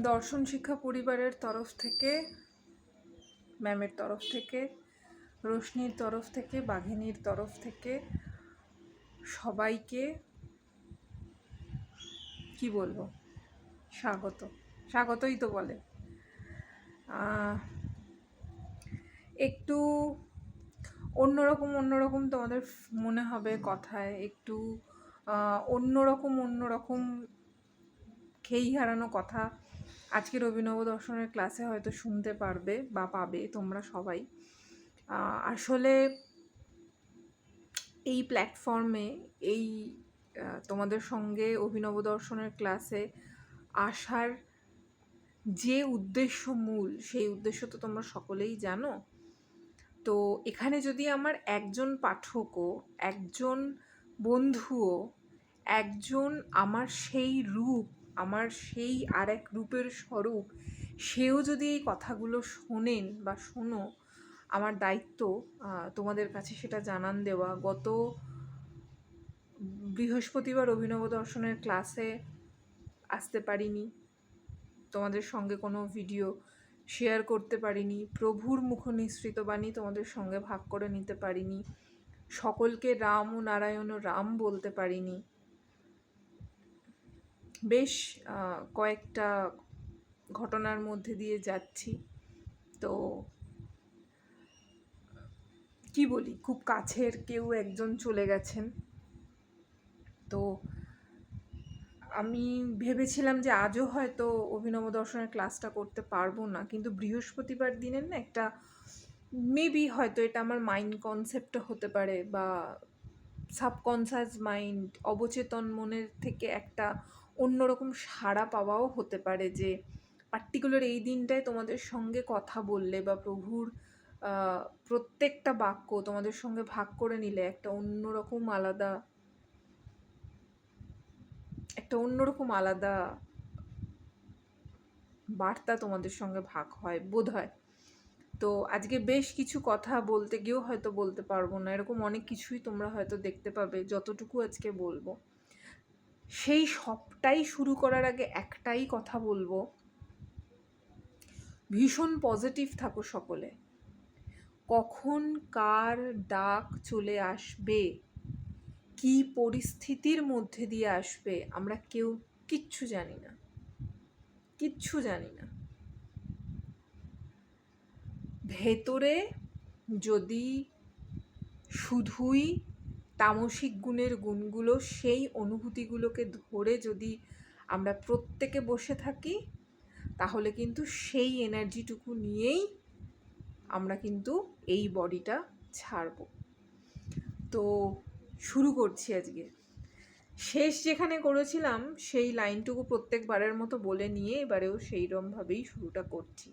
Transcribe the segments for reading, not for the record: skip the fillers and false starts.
দর্শন শিক্ষা পরিবারের তরফ থেকে, ম্যামের তরফ থেকে, রোশনির তরফ থেকে, বাঘিনীর তরফ থেকে সবাইকে কি বলবো, স্বাগতই তো বলে। একটু অন্যরকম তোমাদের মনে হবে কথায়, একটু অন্যরকম খেই হারানো কথা আজকের অভিনব দর্শনের ক্লাসে হয়তো শুনতে পারবে বা পাবে তোমরা সবাই। আসলে এই প্ল্যাটফর্মে এই তোমাদের সঙ্গে অভিনব দর্শনের ক্লাসে আসার যে উদ্দেশ্য মূল, সেই উদ্দেশ্য তো তোমরা সকলেই জানো। তো এখানে যদি আমার একজন পাঠকও, একজন বন্ধুও, একজন আমার সেই রূপ, আমার সেই আর এক রূপের স্বরূপ, সেও যদি এই কথাগুলো শোনেন বা শোনো, আমার দায়িত্ব তোমাদের কাছে সেটা জানান দেওয়া। গত বৃহস্পতিবার অভিনব দর্শনের ক্লাসে আসতে পারিনি, তোমাদের সঙ্গে কোনো ভিডিও শেয়ার করতে পারিনি, প্রভুর মুখ নিঃসৃত বাণী তোমাদের সঙ্গে ভাগ করে নিতে পারিনি, সকলকে রাম ও নারায়ণ ও রাম বলতে পারিনি। বেশ কয়েকটা ঘটনার মধ্যে দিয়ে যাচ্ছি। তো কি বলি, খুব কাছের কেউ একজন চলে গেছেন। তো আমি ভেবেছিলাম যে আজও হয়তো অভিনব দর্শনের ক্লাসটা করতে পারবো না, কিন্তু বৃহস্পতিবার দিনের না একটা মেবি হয়তো এটা আমার মাইন্ড কনসেপ্টও হতে পারে, বা সাবকনসাস মাইন্ড, অবচেতন মনের থেকে একটা অন্যরকম সাড়া পাওয়াও হতে পারে যে পার্টিকুলার এই দিনটায় তোমাদের সঙ্গে কথা বললে বা প্রভুর প্রত্যেকটা বাক্য তোমাদের সঙ্গে ভাগ করে নিলে একটা অন্যরকম আলাদা বার্তা তোমাদের সঙ্গে ভাগ হয় বোধ হয়। তো আজকে বেশ কিছু কথা বলতে গিয়েও হয়তো বলতে পারবো না, এরকম অনেক কিছুই তোমরা হয়তো দেখতে পাবে যতটুকু আজকে বলবো। সেই সবটাই শুরু করার আগে একটাই কথা বলবো, ভীষণ পজিটিভ থাকো সকলে। কখন কার ডাক চলে আসবে, কি পরিস্থিতির মধ্যে দিয়ে আসবে, আমরা কেউ কিচ্ছু জানি না। ভেতরে যদি শুধুই তামসিক গুণের গুণগুলো, সেই অনুভূতিগুলোকে ধরে যদি আমরা প্রত্যেকে বসে থাকি, তাহলে কিন্তু সেই এনার্জিটুকু নিয়েই আমরা কিন্তু এই বডিটা ছাড়ব। তো শুরু করছি আজকে। শেষ যেখানে করেছিলাম সেই লাইনটুকু প্রত্যেকবারের মতো বলে নিয়ে এবারেও সেইরকমভাবেই শুরুটা করছি।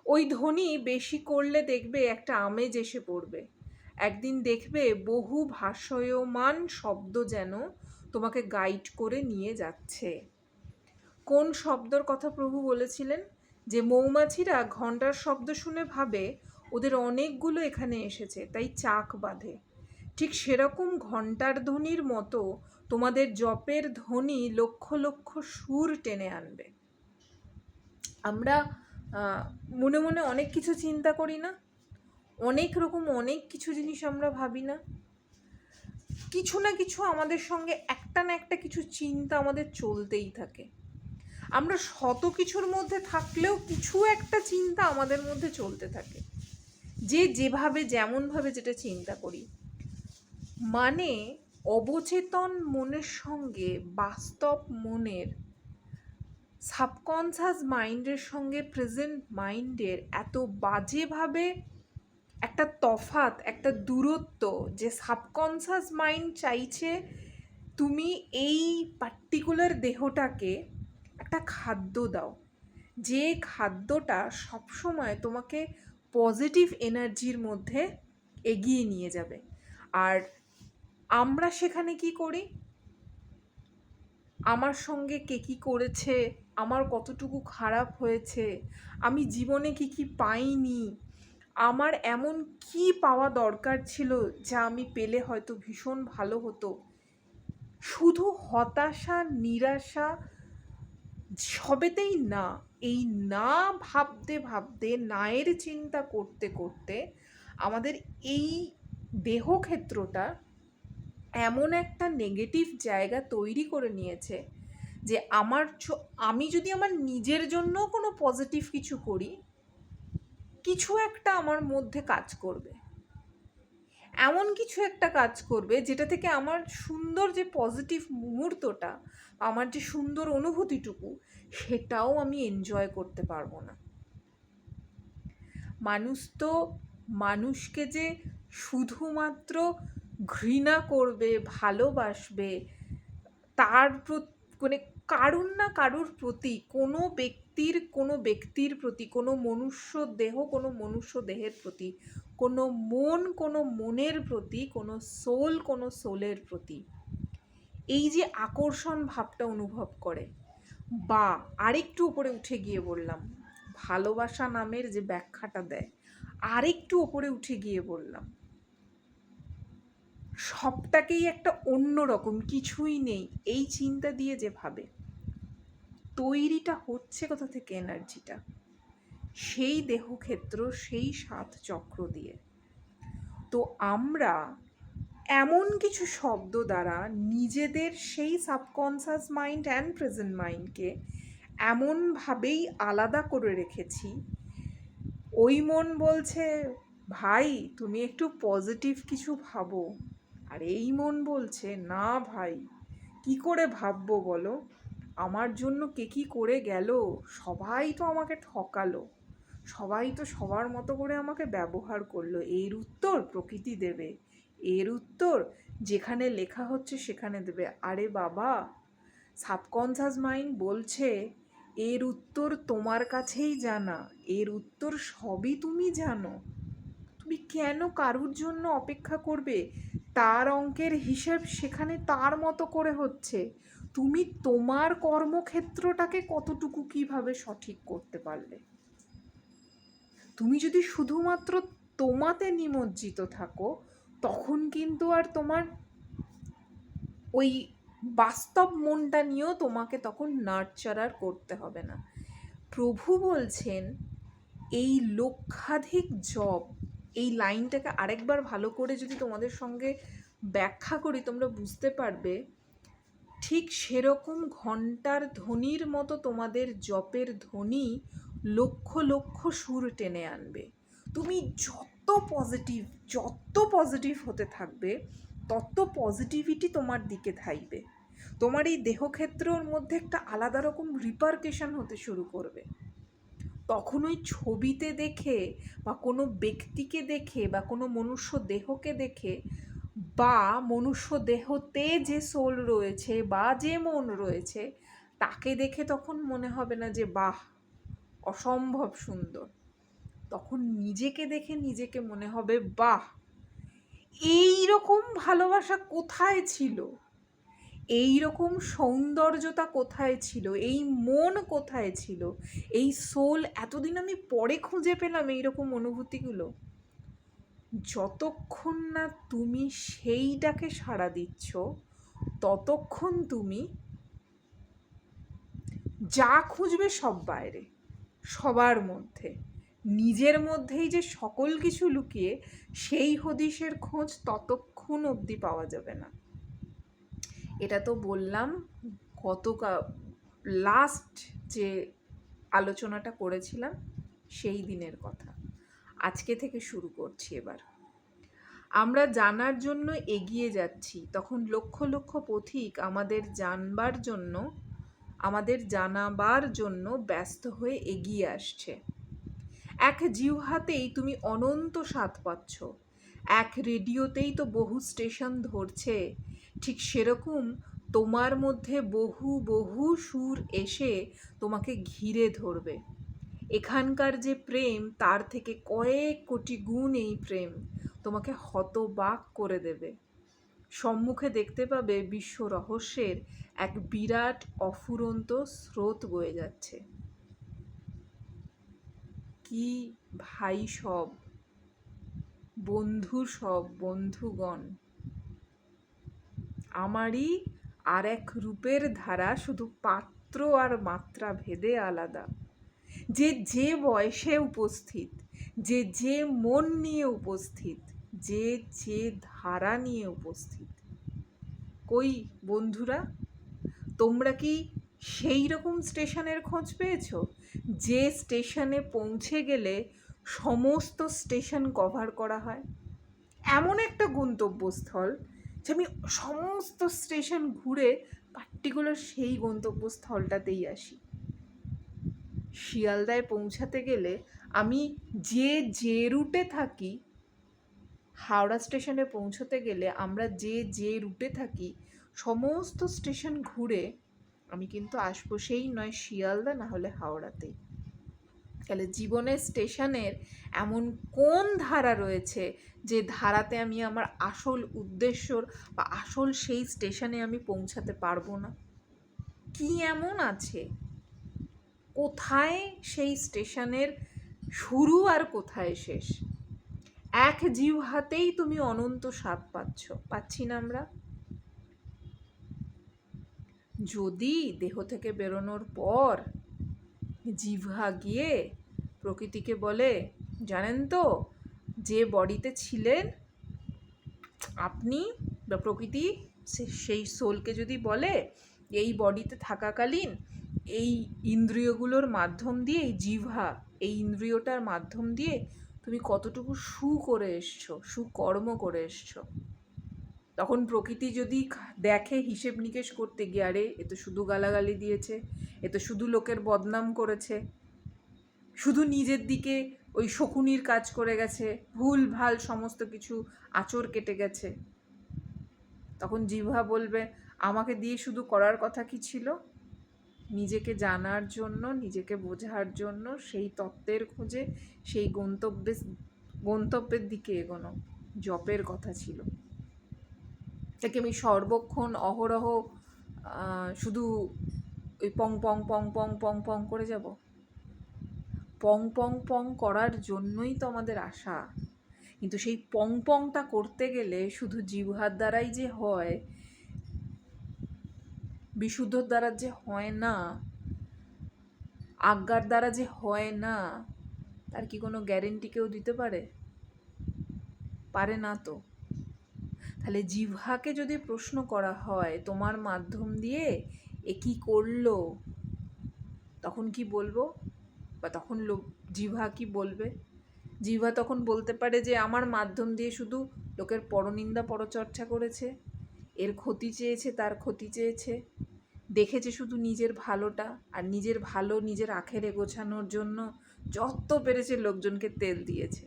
ওই ধ্বনি বেশি করলে দেখবে একটা আমেজ এসে পড়বে। একদিন দেখবে বহু ভাসয়মান শব্দ যেন তোমাকে গাইড করে নিয়ে যাচ্ছে। কোন শব্দর কথা প্রভু বলেছিলেন? যে মৌমাছিরা ঘন্টার শব্দ শুনে ভাবে ওদের অনেকগুলো এখানে এসেছে, তাই চাক বাঁধে। ঠিক সেরকম ঘন্টার ধ্বনির মতো তোমাদের জপের ধ্বনি লক্ষ লক্ষ সুর টেনে আনবে। আমরা মনে মনে অনেক কিছু চিন্তা করি না? অনেক কিছু জিনিস আমরা ভাবি না? কিছু না কিছু আমাদের সঙ্গে একটা না একটা কিছু চিন্তা আমাদের চলতেই থাকে। আমরা শত কিছুর মধ্যে থাকলেও কিছু একটা চিন্তা আমাদের মধ্যে চলতে থাকে, যেভাবে যেমনভাবে যেটা চিন্তা করি। মানে অবচেতন মনের সঙ্গে বাস্তব মনের, সাবকনসাস মাইন্ডের সঙ্গে প্রেজেন্ট মাইন্ডের এত বাজেভাবে একটা তফাৎ, একটা দূরত্ব, যে সাবকনসাস মাইন্ড চাইছে তুমি এই পার্টিকুলার দেহটাকে একটা খাদ্য দাও, যে খাদ্যটা সবসময় তোমাকে পজিটিভ এনার্জির মধ্যে এগিয়ে নিয়ে যাবে। আর আমরা সেখানে কি করি? আমার সঙ্গে কে কী করেছে, আমার কতটুকু খারাপ হয়েছে, আমি জীবনে কি পাইনি, আমার এমন কি পাওয়া দরকার ছিল যা আমি পেলে হয়তো ভীষণ ভালো হতো, শুধু হতাশা, নিরাশা, সবেতেই না, এই না ভাবতে ভাবতে, নায়ের চিন্তা করতে করতে আমাদের এই দেহক্ষেত্রটা এমন একটা নেগেটিভ জায়গা তৈরি করে নিয়েছে যে আমি যদি আমার নিজের জন্য কোনো পজিটিভ কিছু করি, কিছু একটা আমার মধ্যে কাজ করবে, এমন কিছু একটা কাজ করবে যেটা থেকে আমার সুন্দর যে পজিটিভ মুহূর্তটা, আমার যে সুন্দর অনুভূতিটুকু, সেটাও আমি এনজয় করতে পারবো না। মানুষ তো মানুষকে যে শুধুমাত্র ঘৃণা করবে, ভালোবাসবে, তার মানে কারুর না কারুর প্রতি, কোনো ব্যক্তির প্রতি, কোনো মনুষ্য দেহের প্রতি, কোনো মনের প্রতি, কোনো সোলের প্রতি এই যে আকর্ষণ ভাবটা অনুভব করে, বা আরেকটু উপরে উঠে গিয়ে বললাম, ভালোবাসা নামের যে ব্যাখ্যাটা দেয়, আরেকটু উপরে উঠে গিয়ে বললাম, সবটাকেই একটা অন্য রকম, কিছুই নেই এই চিন্তা দিয়ে যে ভাবে, তৈরিটা হচ্ছে কোথা থেকে এনার্জিটা? সেই দেহক্ষেত্র, সেই 7 চক্র দিয়ে। তো আমরা এমন কিছু শব্দ দ্বারা নিজেদের সেই সাবকনসিয়াস মাইন্ড অ্যান্ড প্রেজেন্ট মাইন্ডকে এমনভাবেই আলাদা করে রেখেছি, ওই মন বলছে ভাই তুমি একটু পজিটিভ কিছু ভাবো, আর এই মন বলছে না ভাই, কি করে ভাববো বলো, আমার জন্য কে কি করে গেল, সবাই তো আমাকে ঠকালো, সবাই তো সবার মতো করে আমাকে ব্যবহার করলো, এর উত্তর প্রকৃতি দেবে, এর উত্তর যেখানে লেখা হচ্ছে সেখানে দেবে। আরে বাবা, সাবকনসিয়াস মাইন্ড বলছে এর উত্তর তোমার কাছেই জানা, এর উত্তর সবই তুমি জানো, তুমি কেন কারুর জন্য অপেক্ষা করবে? তার অঙ্কের হিসেব সেখানে তার মতো করে হচ্ছে, তুমি তোমার কর্মক্ষেত্রটাকে কতটুকু কিভাবে সঠিক করতে পারলে? তুমি যদি শুধুমাত্র তোমাতে নিমজ্জিত থাকো, তখন কিন্তু আর তোমার ওই বাস্তব মনটা নিয়েও তোমাকে তখন নার্চারার করতে হবে না। প্রভু বলছেন এই লক্ষাধিক জপ, এই লাইনটাকে আরেকবার ভালো করে যদি তোমাদের সঙ্গে ব্যাখ্যা করি তোমরা বুঝতে পারবে, ঠিক সেরকম ঘণ্টার ধ্বনির মতো তোমাদের জপের ধ্বনি লক্ষ লক্ষ সুর টেনে আনবে। তুমি যত পজিটিভ হতে থাকবে, তত পজিটিভিটি তোমার দিকে থাকবে, তোমার এই দেহক্ষেত্রের মধ্যে একটা আলাদা রকম রিপারকেশন হতে শুরু করবে। তখন ওই ছবিতে দেখে বা কোনো ব্যক্তিকে দেখে বা কোনো মনুষ্য দেহকে দেখে বা মনুষ্য দেহতে যে সোল রয়েছে বা যে মন রয়েছে তাকে দেখে তখন মনে হবে না যে বাহ অসম্ভব সুন্দর, তখন নিজেকে দেখে নিজেকে মনে হবে বাহ এই রকম ভালোবাসা কোথায় ছিল, এই রকম সৌন্দর্যতা কোথায় ছিল, এই মন কোথায় ছিল, এই সোল এতদিন আমি পরে খুঁজে পেলাম এইরকম অনুভূতিগুলো। যতক্ষণ না তুমি সেইটাকে সাড়া দিচ্ছ, ততক্ষণ তুমি যা খুঁজবে সব বাইরে, সবার মধ্যে, নিজের মধ্যেই যে সকল কিছু লুকিয়ে, সেই হদিশের খোঁজ ততক্ষণ অবধি পাওয়া যাবে না। এটা তো বললাম লাস্ট যে আলোচনাটা করেছিলাম সেই দিনের কথা, আজকে থেকে শুরু করছি। এবার আমরা জানার জন্য এগিয়ে যাচ্ছি, তখন লক্ষ লক্ষ পথিক আমাদের জানাবার জন্য ব্যস্ত হয়ে এগিয়ে আসছে। এক জিহ্বাতেই তুমি অনন্ত স্বাদ পাচ্ছ, এক রেডিওতেই তো বহু স্টেশন ধরছে, ঠিক সেরকম তোমার মধ্যে বহু বহু সুর এসে তোমাকে ঘিরে ধরবে। এখানকার যে প্রেম তার থেকে কয়েক কোটি গুণ এই প্রেম তোমাকে হতবাক করে দেবে। সম্মুখে দেখতে পাবে বিশ্ব রহস্যের এক বিরাট অফুরন্ত স্রোত বয়ে যাচ্ছে। কি ভাই সব, বন্ধুগণ, আমারই আর এক রূপের ধারা শুধু পাত্র আর মাত্রা ভেদে আলাদা, যে যে বয়সে উপস্থিত, যে যে মন নিয়ে উপস্থিত, যে যে ধারা নিয়ে উপস্থিত। কই বন্ধুরা, তোমরা কি সেই রকম স্টেশনের খোঁজ পেয়েছো যে স্টেশনে পৌঁছে গেলে সমস্ত স্টেশন কভার করা হয়? এমন একটা গন্তব্যস্থল যে আমি সমস্ত স্টেশন ঘুরে পার্টিকুলার সেই গন্তব্যস্থলটাতেই আসি। শিয়ালদায় পৌঁছাতে গেলে আমি যে যে রুটে থাকি, হাওড়া স্টেশনে পৌঁছতে গেলে আমরা যে যে রুটে থাকি সমস্ত স্টেশন ঘুরে আমি কিন্তু আসবো সেই নয় শিয়ালদা, না হলে হাওড়াতেই। তাহলে জীবনের স্টেশনের এমন কোন ধারা রয়েছে যে ধারাতে আমি আমার আসল উদ্দেশ্যর বা আসল সেই স্টেশনে আমি পৌঁছাতে পারবো না? কি এমন আছে? কোথায় সেই স্টেশনের শুরু আর কোথায় শেষ? এক জিহ্বাতেই তুমি অনন্ত স্বাদ পাচ্ছি না আমরা? যদি দেহ থেকে বেরোনোর পর জিহ্বা গিয়ে প্রকৃতিকে বলে, জানেন তো, যে বডিতে ছিলেন আপনি বা প্রকৃতি সেই সোলকে যদি বলে এই বডিতে থাকাকালীন এই ইন্দ্রিয়গুলোর মাধ্যম দিয়ে, এই জিহ্বা এই ইন্দ্রিয়টার মাধ্যম দিয়ে তুমি কতটুকু করে এসছো, সুকর্ম করে এসছো, তখন প্রকৃতি যদি দেখে হিসেব নিকেশ করতে গিয়ে, আরে এ তো শুধু গালাগালি দিয়েছে, এ তো শুধু লোকের বদনাম করেছে, শুধু নিজের দিকে ওই শকুনির কাজ করে গেছে, ভুল ভাল সমস্ত কিছু আঁচড় কেটে গেছে, তখন জিহ্বা বলবে আমাকে দিয়ে শুধু করার কথা কি ছিল? নিজেকে জানার জন্য, নিজেকে বোঝার জন্য, সেই তত্ত্বের খোঁজে সেই গন্তব্যের দিকে এগোনো, জপের কথা ছিল। তাকে আমি সর্বক্ষণ অহরহ শুধু ওই পং পং পং পং পং পং করে যাব? পং পং পং করার জন্যই তো আমাদের আশা। কিন্তু সেই পং পংটা করতে গেলে শুধু জিহ্বার দ্বারাই যে হয়, বিশুদ্ধর দ্বারা যে হয় না, আজ্ঞার দ্বারা যে হয় না, তার কি কোনো গ্যারেন্টি কেউ দিতে পারে? পারে না তো। তাহলে জিহ্বাকে যদি প্রশ্ন করা হয় তোমার মাধ্যম দিয়ে এ কি করলো, তখন কি বলবো? বা তখন জিহ্বা কি বলবে? জিহ্বা তখন বলতে পারে যে আমার মাধ্যম দিয়ে শুধু লোকের পরনিন্দা পরচর্চা করেছে, এর ক্ষতি চেয়েছে, তার ক্ষতি চেয়েছে, দেখেছে শুধু নিজের ভালোটা, আর নিজের ভালো নিজের আখেরে গোছানোর জন্য যত পেরেছে লোকজনকে তেল দিয়েছে।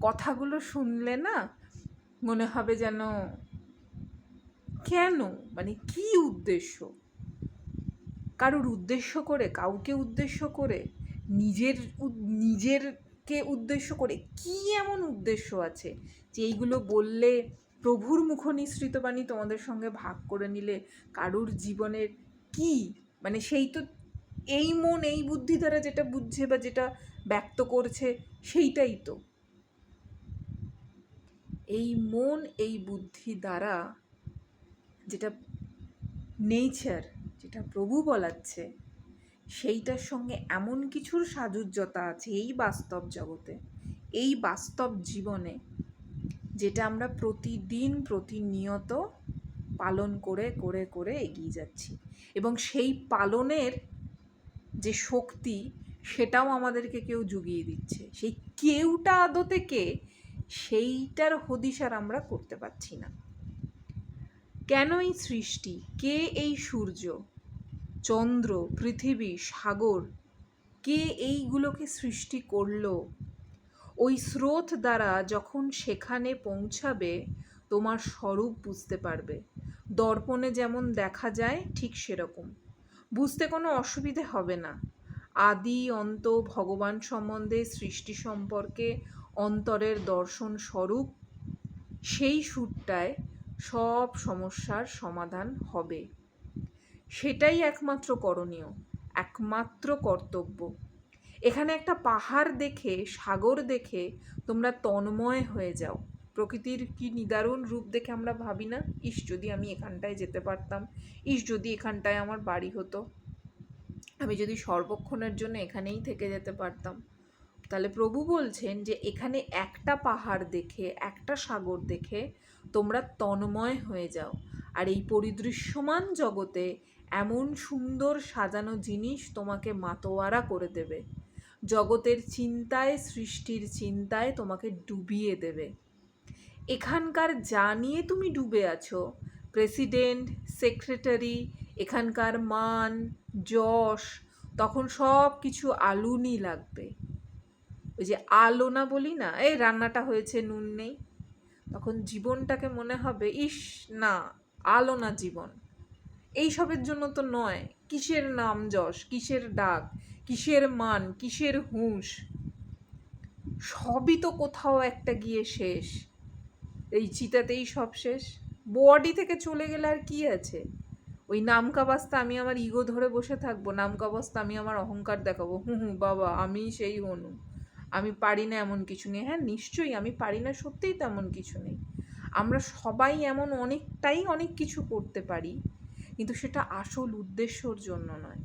কথাগুলো শুনলে না মনে হবে যেন কেন, মানে কি উদ্দেশ্য? কারোর উদ্দেশ্য করে, কাউকে উদ্দেশ্য করে, নিজেরকে উদ্দেশ্য করে কি এমন উদ্দেশ্য আছে যে এইগুলো বললে, প্রভুর মুখ নিঃসৃত বাণী তোমাদের সঙ্গে ভাগ করে নিলে কারোর জীবনের কি, মানে সেই তো এই মন এই বুদ্ধি দ্বারা যেটা বুঝছে বা যেটা ব্যক্ত করছে সেইটাই তো। এই মন এই বুদ্ধি দ্বারা যেটা নেচার, যেটা প্রভু বলাচ্ছে, সেইটার সঙ্গে এমন কিছুর সাযুজ্যতা আছে এই বাস্তব জগতে, এই বাস্তব জীবনে, যেটা আমরা প্রতিদিন প্রতিনিয়ত পালন করে করে করে এগিয়ে যাচ্ছি, এবং সেই পালনের যে শক্তি সেটাও আমাদেরকে কেউ জুগিয়ে দিচ্ছে। সেই কেউটা আদতে কে, সেইটার হদিশ আর আমরা করতে পারছি না। কেন এই সৃষ্টি? কে এই সূর্য, চন্দ্র, পৃথিবী, সাগর, কে এইগুলোকে সৃষ্টি করলো? ওই স্রোত দ্বারা যখন সেখানে পৌঁছাবে তোমার স্বরূপ বুঝতে পারবে। দর্পণে যেমন দেখা যায় ঠিক সেরকম বুঝতে কোনো অসুবিধে হবে না। আদি অন্ত ভগবান সম্বন্ধে, সৃষ্টি সম্পর্কে অন্তরের দর্শন স্বরূপ সেই সুরটায় সব সমস্যার সমাধান হবে। সেটাই একমাত্র করণীয়, একমাত্র কর্তব্য। এখানে একটা পাহাড় দেখে, সাগর দেখে তোমরা তন্ময় হয়ে যাও, প্রকৃতির কি নিদারুণ রূপ দেখে আমরা ভাবি না, ইস যদি আমি এখানটায় যেতে পারতাম, ইস যদি এখানটায় আমার বাড়ি হতো, আমি যদি সর্বক্ষণের জন্য এখানেই থেকে যেতে পারতাম। তাহলে প্রভু বলছেন যে এখানে একটা পাহাড় দেখে, একটা সাগর দেখে তোমরা তন্ময় হয়ে যাও, আর এই পরিদৃশ্যমান জগতে এমন সুন্দর সাজানো জিনিস তোমাকে মাতোয়ারা করে দেবে, জগতের চিন্তায়, সৃষ্টির চিন্তায় তোমাকে ডুবিয়ে দেবে। এখানকার যা নিয়ে তুমি ডুবে আছো, প্রেসিডেন্ট, সেক্রেটারি, এখানকার মান, যশ, তখন সব কিছু আলুনি লাগবে। ওই যে আলো না বলি না, এই রান্নাটা হয়েছে নুন নেই, তখন জীবনটাকে মনে হবে ইস না, আলো না জীবন, এইসবের জন্য তো নয়। কিসের নাম যশ, কিসের ডাক, কিসের মান, কিসের হুঁশ, সবই তো কোথাও একটা গিয়ে শেষ। এই চিতাতেই সব শেষ। বডি থেকে চলে গেলে আর কি আছে? ওই নামকা বাস্তা আমি আমার ইগো ধরে বসে থাকবো, নামকা বাস্তা আমি আমার অহংকার দেখাবো, বাবা আমি সেই হনু, আমি পারি না এমন কিছু নেই। হ্যাঁ নিশ্চয়ই আমি পারি না, সত্যিই তেমন কিছু নেই। আমরা সবাই এমন অনেক কিছু করতে পারি, কিন্তু সেটা আসল উদ্দেশ্যর জন্য নয়।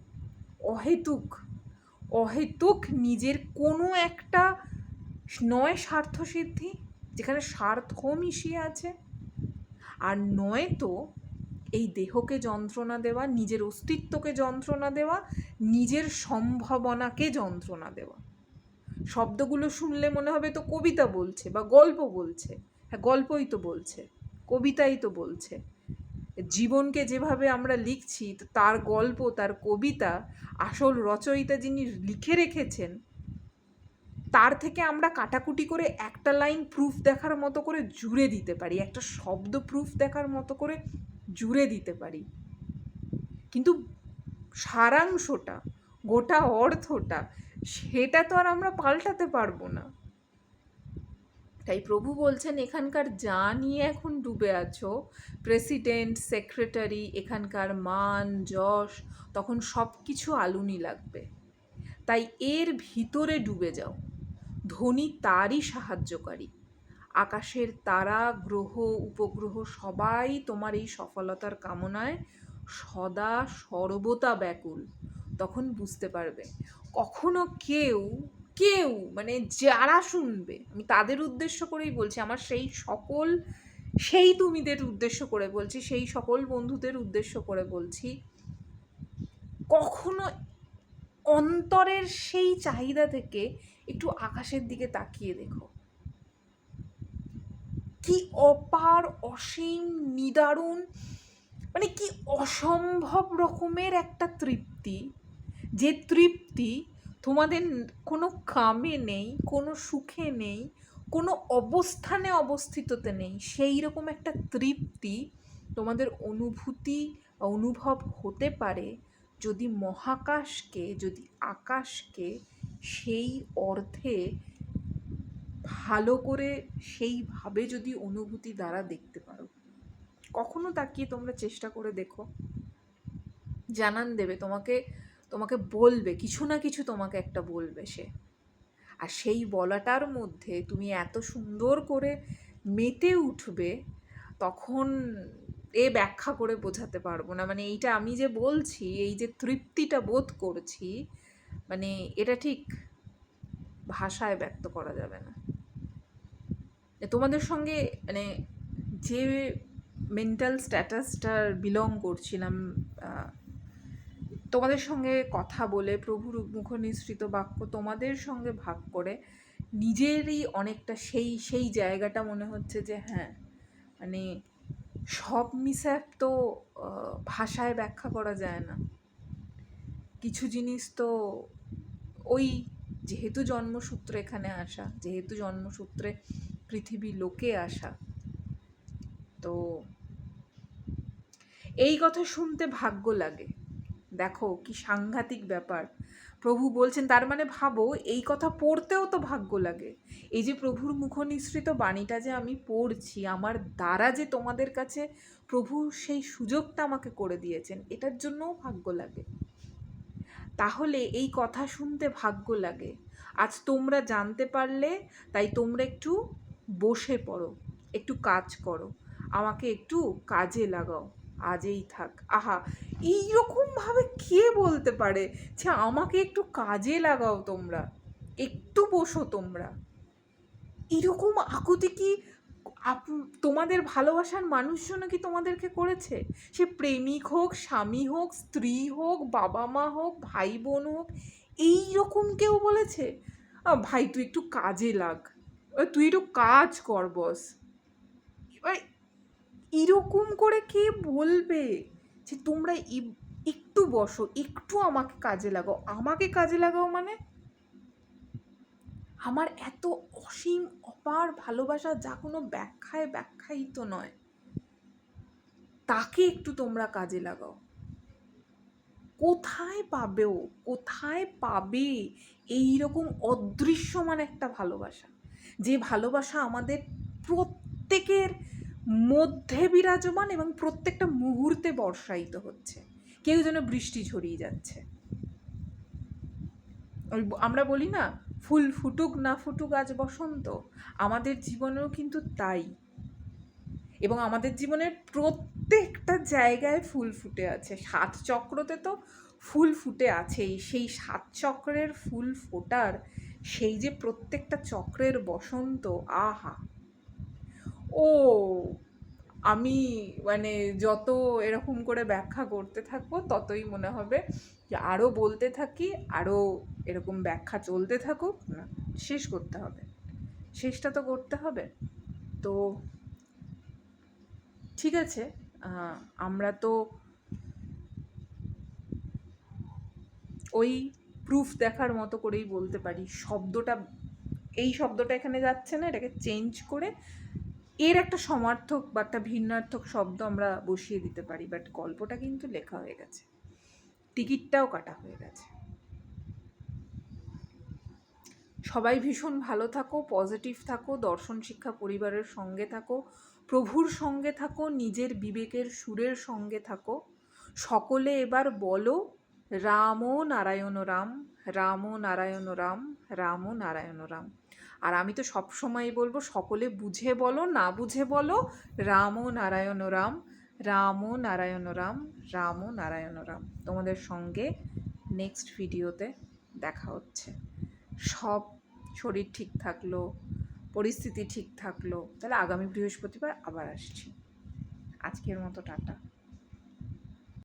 অহেতুক নিজের কোনো একটা, নয় স্বার্থসিদ্ধি যেখানে স্বার্থ মিশিয়ে আছে, আর নয় তো এই দেহকে যন্ত্রণা দেওয়া, নিজের অস্তিত্বকে যন্ত্রণা দেওয়া, নিজের সম্ভাবনাকে যন্ত্রণা দেওয়া। শব্দগুলো শুনলে মনে হবে তো কবিতা বলছে বা গল্প বলছে। হ্যাঁ গল্পই তো বলছে, কবিতাই তো বলছে। জীবনকে যেভাবে আমরা লিখছি, তো তার গল্প, তার কবিতা, আসল রচয়িতা যিনি লিখে রেখেছেন, তার থেকে আমরা কাটাকুটি করে একটা লাইন প্রুফ দেখার মতো করে জুড়ে দিতে পারি, একটা শব্দ প্রুফ দেখার মতো করে জুড়ে দিতে পারি, কিন্তু সারাংশটা, গোটা অর্থটা, সেটা তো আর আমরা পাল্টাতে পারবো না। তাই প্রভু বলছেন এখানকার যা নিয়ে এখন ডুবে আছো, প্রেসিডেন্ট, সেক্রেটারি, এখানকার মান, যশ, তখন সব কিছু আলুনি লাগবে। তাই এর ভিতরে ডুবে যাও। ধনী তারই সাহায্যকারী। আকাশের তারা, গ্রহ, উপগ্রহ সবাই তোমার এই সফলতার কামনায় সদা সর্বদা ব্যাকুল। তখন বুঝতে পারবে। কখনো কেউ কেউ মানে যারা শুনবে, আমি তাদের উদ্দেশ্য করেই বলছি, আমার সেই তুমিদের উদ্দেশ্য করে বলছি, সেই সকল বন্ধুদের উদ্দেশ্য করে বলছি, কখনো অন্তরের সেই চাহিদা থেকে একটু আকাশের দিকে তাকিয়ে দেখো। কি অপার, অসীম, নিদারুণ, মানে কি অসম্ভব রকমের একটা তৃপ্তি, যে তৃপ্তি তোমাদের কোনো কামে নেই, কোনো সুখে নেই, কোনো অবস্থানে অবস্থিততে নেই। সেই রকম একটা তৃপ্তি তোমাদের অনুভব হতে পারে যদি মহাকাশকে, যদি আকাশকে সেই অর্থে ভালো করে, সেইভাবে যদি অনুভূতি দ্বারা দেখতে পারো। কখনো তাকিয়ে তোমরা চেষ্টা করে দেখো, জানান দেবে তোমাকে বলবে কিছু না কিছু, তোমাকে একটা বলবে সে। আর সেই বলাটার মধ্যে তুমি এত সুন্দর করে মেতে উঠবে, তখন ব্যাখ্যা করে বোঝাতে পারবো না। মানে এইটা আমি যে বলছি, এই যে তৃপ্তিটা বোধ করছি, মানে এটা ঠিক ভাষায় ব্যক্ত করা যাবে না। তোমাদের সঙ্গে মানে যে মেন্টাল স্ট্যাটাসটার বিলং করছিলাম, তোমাদের সঙ্গে কথা বলে, প্রভুর মুখ নিঃসৃত বাক্য তোমাদের সঙ্গে ভাগ করে, নিজেরই অনেকটা সেই জায়গাটা মনে হচ্ছে যে হ্যাঁ, মানে সব মিসঅ্যাপ তো ভাষায় ব্যাখ্যা করা যায় না। কিছু জিনিস তো ওই যেহেতু জন্মসূত্রে এখানে আসা, যেহেতু জন্মসূত্রে পৃথিবী লোকে আসা, তো এই কথা শুনতে ভাগ্য লাগে। দেখো কি সাংঘাতিক ব্যাপার। প্রভু বলছেন, তার মানে ভাবো এই কথা পড়তেও তো ভাগ্য লাগে। এই যে প্রভুর মুখ নিঃসৃত বাণীটা যে আমি পড়ছি, আমার দ্বারা যে তোমাদের কাছে প্রভু সেই সুযোগটা আমাকে করে দিয়েছেন, এটার জন্যও ভাগ্য লাগে। তাহলে এই কথা শুনতে ভাগ্য লাগে। আজ তোমরা জানতে পারলে, তাই তোমরা একটু বসে পড়ো, একটু কাজ করো, আমাকে একটু কাজে লাগাও, আজই থাক। আহা, এইরকমভাবে কে বলতে পারে যে আমাকে একটু কাজে লাগাও তোমরা, একটু বসো তোমরা? এরকম আকুতি কি তোমাদের ভালোবাসার মানুষজনও কি তোমাদেরকে করেছে? সে প্রেমিক হোক, স্বামী হোক, স্ত্রী হোক, বাবা মা হোক, ভাই বোন হোক, এইরকম কেউ বলেছে ভাই তুই একটু কাজে লাগ, তুই একটু কাজ কর বস? এবার এরকম করে কে বলবে যে তোমরা একটু বসো, একটু আমাকে কাজে লাগাও? আমাকে কাজে লাগাও মানে আমার এত অসীম অপার ভালোবাসা যা কোনো ব্যাখ্যায়িত নয়, তাকে একটু তোমরা কাজে লাগাও। কোথায় পাবে এইরকম অদৃশ্যমান একটা ভালোবাসা, যে ভালোবাসা আমাদের প্রত্যেকের মধ্যে বিরাজমান এবং প্রত্যেকটা মুহূর্তে বর্ষায়িত হচ্ছে, কেউ যেন বৃষ্টি ঝরিয়ে যাচ্ছে। আমরা বলি না, ফুল ফুটুক না ফুটুক আজ বসন্ত, আমাদের জীবনেও কিন্তু তাই। এবং আমাদের জীবনের প্রত্যেকটা জায়গায় ফুল ফুটে আছে, 7 চক্রতে তো ফুল ফুটে আছেই। সেই 7 চক্রের ফুল ফোটার সেই যে প্রত্যেকটা চক্রের বসন্ত, আহা! ও আমি মানে যত এরকম করে ব্যাখ্যা করতে থাকবো ততই মনে হবে যে আরও বলতে থাকি, আরও এরকম ব্যাখ্যা চলতে থাকুক, না শেষ করতে হবে, শেষটা তো করতে হবে। তো ঠিক আছে, আমরা তো ওই প্রুফ দেখার মতো করেই বলতে পারি, শব্দটা, এই শব্দটা এখানে যাচ্ছে না, এটাকে চেঞ্জ করে এর একটা সমার্থক বা একটা ভিন্নার্থক শব্দ আমরা বসিয়ে দিতে পারি। বাট গল্পটা কিন্তু লেখা হয়ে গেছে, টিকিটটাও কাটা হয়ে গেছে। সবাই ভীষণ ভালো থাকো, পজিটিভ থাকো, দর্শন শিক্ষা পরিবারের সঙ্গে থাকো, প্রভুর সঙ্গে থাকো, নিজের বিবেকের সুরের সঙ্গে থাকো। সকলে এবার বলো রাম নারায়ণ রাম, রাম নারায়ণ রাম, রাম নারায়ণ রাম। আর আমি তো সবসময় বলবো সকলে বুঝে বলো, না বুঝে বলো রাম নারায়ণ রাম, রাম নারায়ণ রাম, রাম নারায়ণ রাম। তোমাদের সঙ্গে নেক্সট ভিডিওতে দেখা হচ্ছে। সব শরীর ঠিক থাকলো, পরিস্থিতি ঠিক থাকলো, তাহলে আগামী বৃহস্পতিবার আবার আসছি। আজকের মতো টাটা।